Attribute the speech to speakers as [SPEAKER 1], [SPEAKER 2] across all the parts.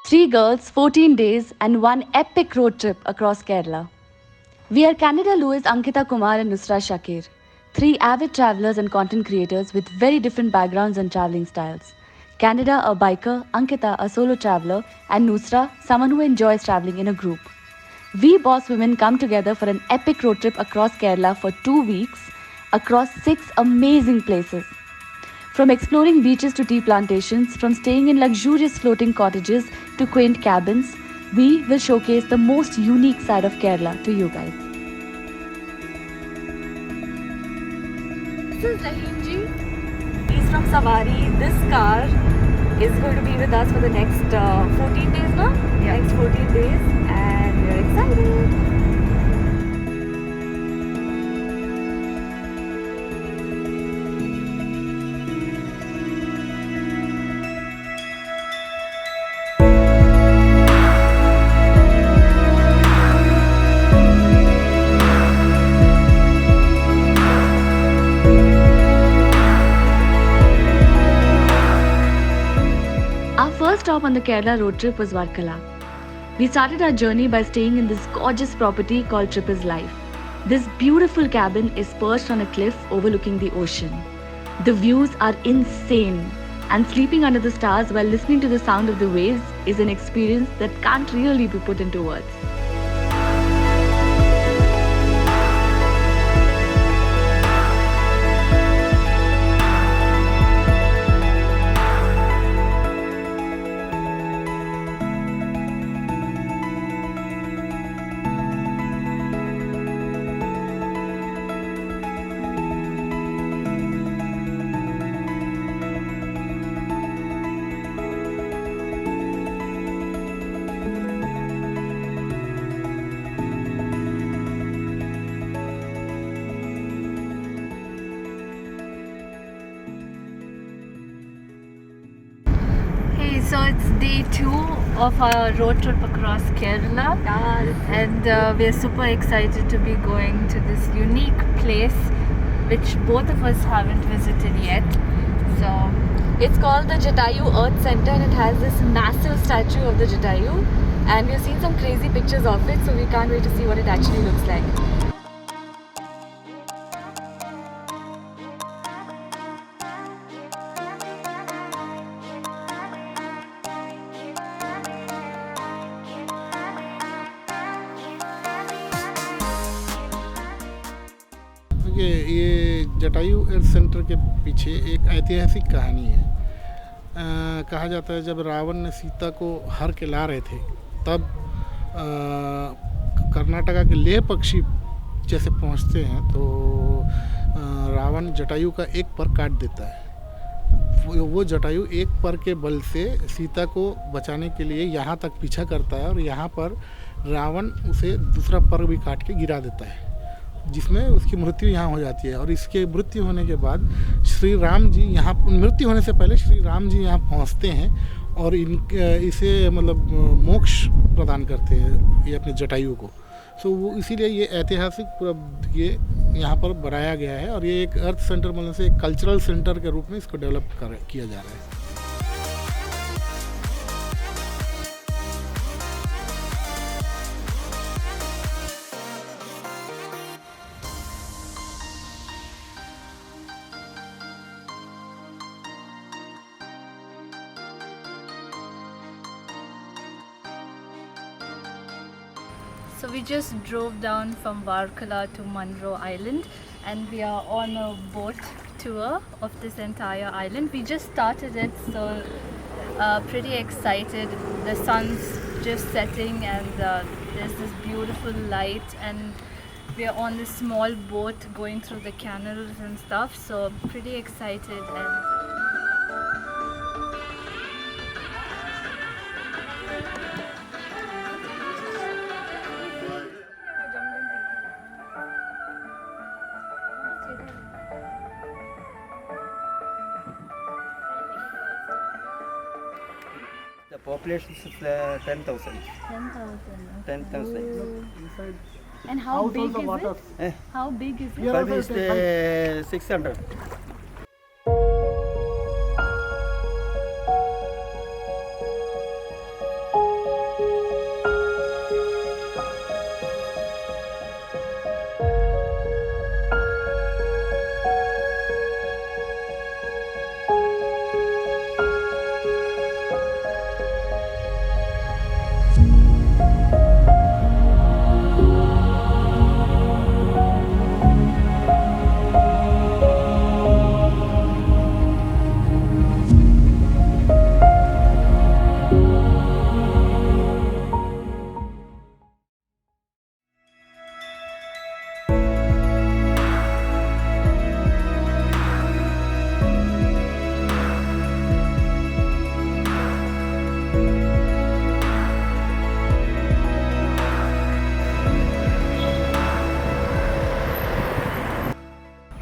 [SPEAKER 1] 3 girls, 14 days, and one epic road trip across Kerala. We are Canada Lewis, Ankita Kumar, and Nusra Shakir. 3 avid travelers and content creators with very different backgrounds and traveling styles. Canada, a biker, Ankita, a solo traveler, and Nusra, someone who enjoys traveling in a group. We boss women come together for an epic road trip across Kerala for 2 weeks across 6 amazing places. From exploring beaches to tea plantations, from staying in luxurious floating cottages to quaint cabins, we will showcase the most unique side of Kerala to you guys. This is Rahim ji. He's from Savari. This car is going to be with us for the next 14 days now. Yeah. Next 14 days, and we're excited. Our first stop on the Kerala road trip was Varkala. We started our journey by staying in this gorgeous property called Tripper's Life. This beautiful cabin is perched on a cliff overlooking the ocean. The views are insane, and sleeping under the stars while listening to the sound of the waves is an experience that can't really be put into words. Hey, so it's day 2 of our road trip across Kerala, and we're super excited to be going to this unique place which both of us haven't visited yet. So it's called the Jatayu Earth Center, and it has this massive statue of the Jatayu, and we've seen some crazy pictures of it, so we can't wait to see what it actually looks like.
[SPEAKER 2] ये जटायु अर्थ centre के पीछे एक ऐतिहासिक कहानी है। कहा जाता है जब रावण ने सीता को हर के ला रहे थे तब कर्नाटका के लेह पक्षी जैसे पहुंचते हैं तो रावण जटायु का एक पर काट देता है। वो जटायु एक पर के बल से सीता को बचाने के लिए यहाँ तक पीछा करता है और यहाँ पर रावण उसे दूसरा पर भी काट के गिरा देता है, जिसमें उसकी मृत्यु यहाँ हो जाती है। और इसके मृत्यु होने के बाद श्री राम जी यहाँ, मृत्यु होने से पहले श्री राम जी यहाँ पहुँचते हैं और इसे मतलब मोक्ष प्रदान करते हैं ये अपने जटायु को। सो वो इसीलिए ये ऐतिहासिक पूरा ये यहाँ पर बनाया गया है और ये एक अर्थ सेंटर मतलब से एक कल्चरल सेंटर के रूप में इसको डेवलप किया जा रहा है।
[SPEAKER 3] So we just drove down from Varkala to Munro Island, and we are on a boat tour of this entire island. We just started it, so pretty excited. The sun's just setting, and there's this beautiful light, and we are on this small boat going through the canals and stuff, so pretty excited. And
[SPEAKER 4] the population is 10,000. 10,000.
[SPEAKER 3] And how big is it?
[SPEAKER 4] Eh,
[SPEAKER 3] How big is it?
[SPEAKER 4] but it's 600.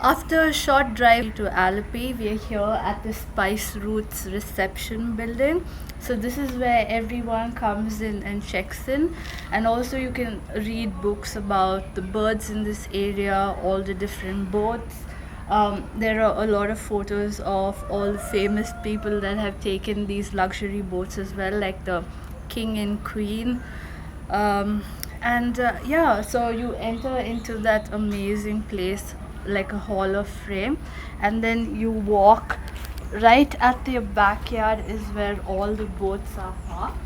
[SPEAKER 3] After a short drive to Alleppey, we are here at the Spice Roots reception building. So this is where everyone comes in and checks in, and also you can read books about the birds in this area, all the different boats. There are a lot of photos of all the famous people that have taken these luxury boats as well, like the king and queen. Yeah, so you enter into that amazing place like a hall of fame, and then you walk right at the backyard is where all the boats are parked.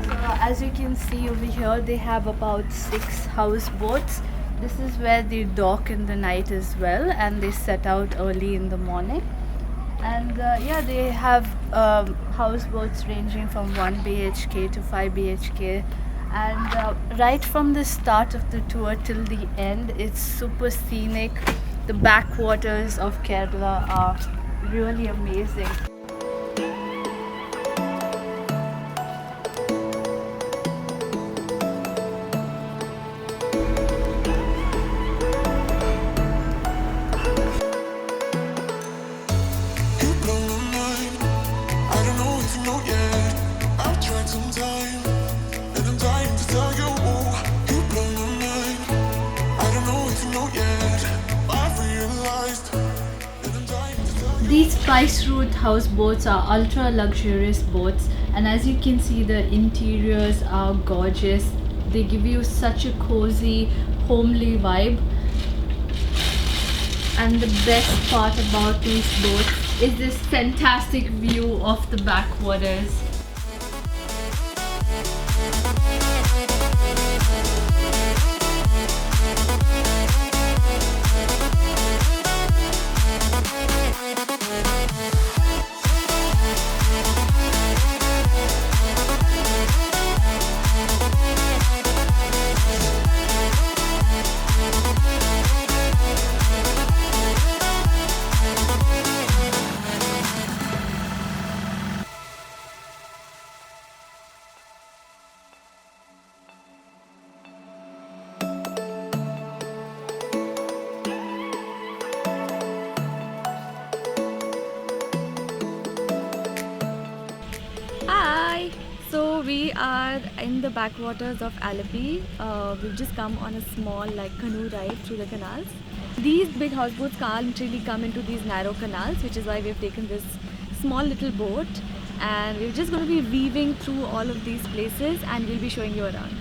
[SPEAKER 3] So as you can see over here, they have about 6 houseboats. This is where they dock in the night as well, and they set out early in the morning. And yeah, they have houseboats ranging from 1 BHK to 5 BHK. And right from the start of the tour till the end, it's super scenic. The backwaters of Kerala are really amazing.
[SPEAKER 5] You blow my mind. I don't know if you know yet. I've tried some time, and I'm dying to tell you. You blow my mind. I don't know if you know yet. I've realized, and I'm dying to tell you.
[SPEAKER 3] These Spice Route houseboats are ultra luxurious boats, and as you can see, the interiors are gorgeous. They give you such a cozy, homely vibe. And the best part about these boats is this fantastic view of the backwaters.
[SPEAKER 1] Hi! So we are in the backwaters of Alleppey. We've just come on a small canoe ride through the canals. These big houseboats can't really come into these narrow canals, which is why we've taken this small little boat, and we're just going to be weaving through all of these places, and we'll be showing you around.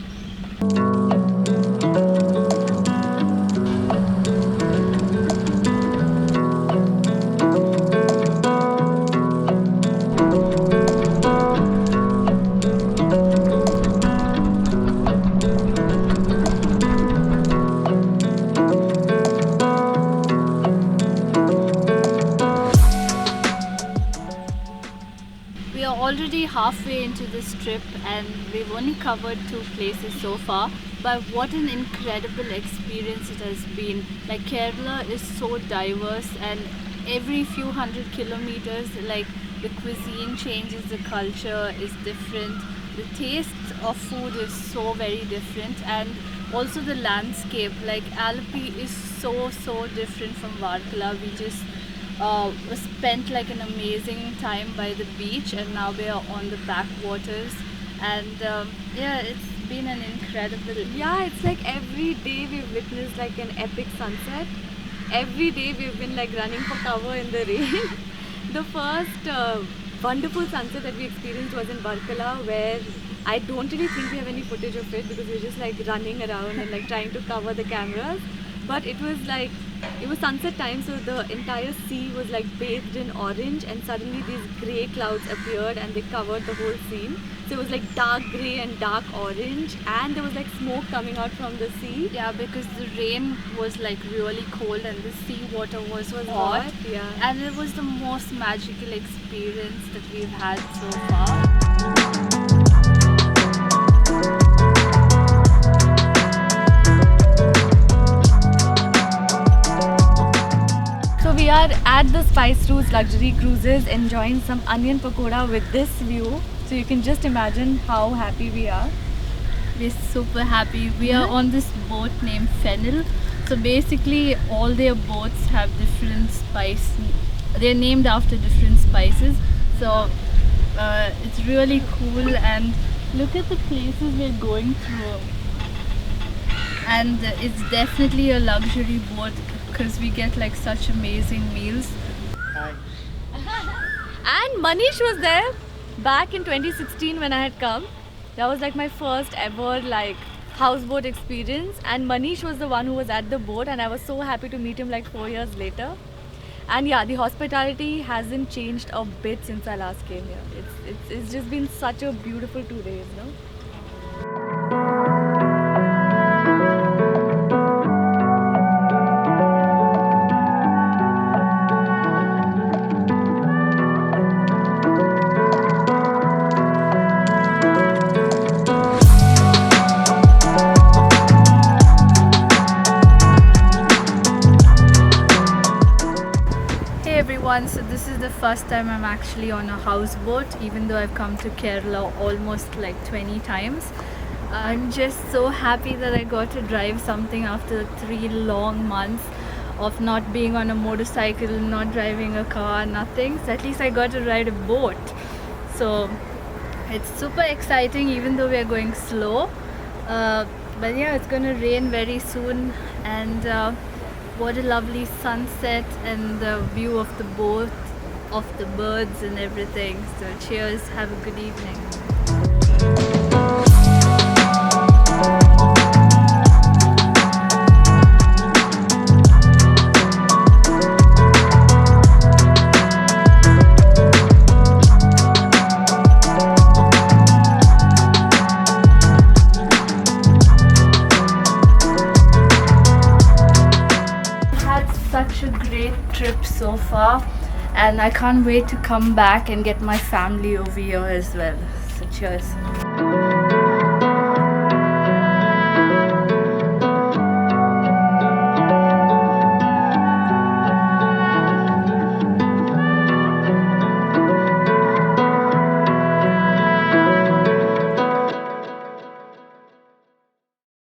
[SPEAKER 3] We are already halfway into this trip, and we've only covered 2 places so far, but what an incredible experience it has been. Like, Kerala is so diverse, and every few hundred kilometers, like, the cuisine changes, the culture is different, the taste of food is so very different, and also the landscape. Like, Alleppey is so different from Varkala. We just spent like an amazing time by the beach, and now we are on the backwaters, and yeah, it's been an incredible.
[SPEAKER 1] Yeah, it's like every day we've witnessed like an epic sunset. Every day we've been like running for cover in the rain. The first wonderful sunset that we experienced was in Varkala, where I don't really think we have any footage of it because we were just like running around and like trying to cover the cameras. But it was sunset time, so the entire sea was like bathed in orange, and suddenly these grey clouds appeared and they covered the whole scene. So it was like dark grey and dark orange, and there was like smoke coming out from the sea.
[SPEAKER 3] Yeah, because the rain was like really cold and the sea water was
[SPEAKER 1] It was
[SPEAKER 3] hot.
[SPEAKER 1] hot, yeah.
[SPEAKER 3] And it was the most magical experience that we've had so far.
[SPEAKER 1] So we are at the Spice Roots luxury cruises enjoying some onion pakoda with this view. So you can just imagine how happy we are.
[SPEAKER 3] We're super happy. We are on this boat named Fennel. So basically, all their boats have different spice. They're named after different spices. So it's really cool. And look at the places we're going through. And it's definitely a luxury boat because we get like such amazing meals.
[SPEAKER 1] And Manish was there back in 2016 when I had come. That was like my first ever like houseboat experience, and Manish was the one who was at the boat, and I was so happy to meet him like 4 years later. And yeah, the hospitality hasn't changed a bit since I last came here. It's just been such a beautiful 2 days, no?
[SPEAKER 3] So this is the first time I'm actually on a houseboat, even though I've come to Kerala almost like 20 times. I'm just so happy that I got to drive something after 3 long months of not being on a motorcycle, not driving a car, nothing. So at least I got to ride a boat. So it's super exciting even though we're going slow. But yeah, it's gonna rain very soon, and what a lovely sunset and the view of the boat, of the birds and everything. So cheers, have a good evening. Such a great trip so far, and I can't wait to come back and get my family over here as well. So cheers.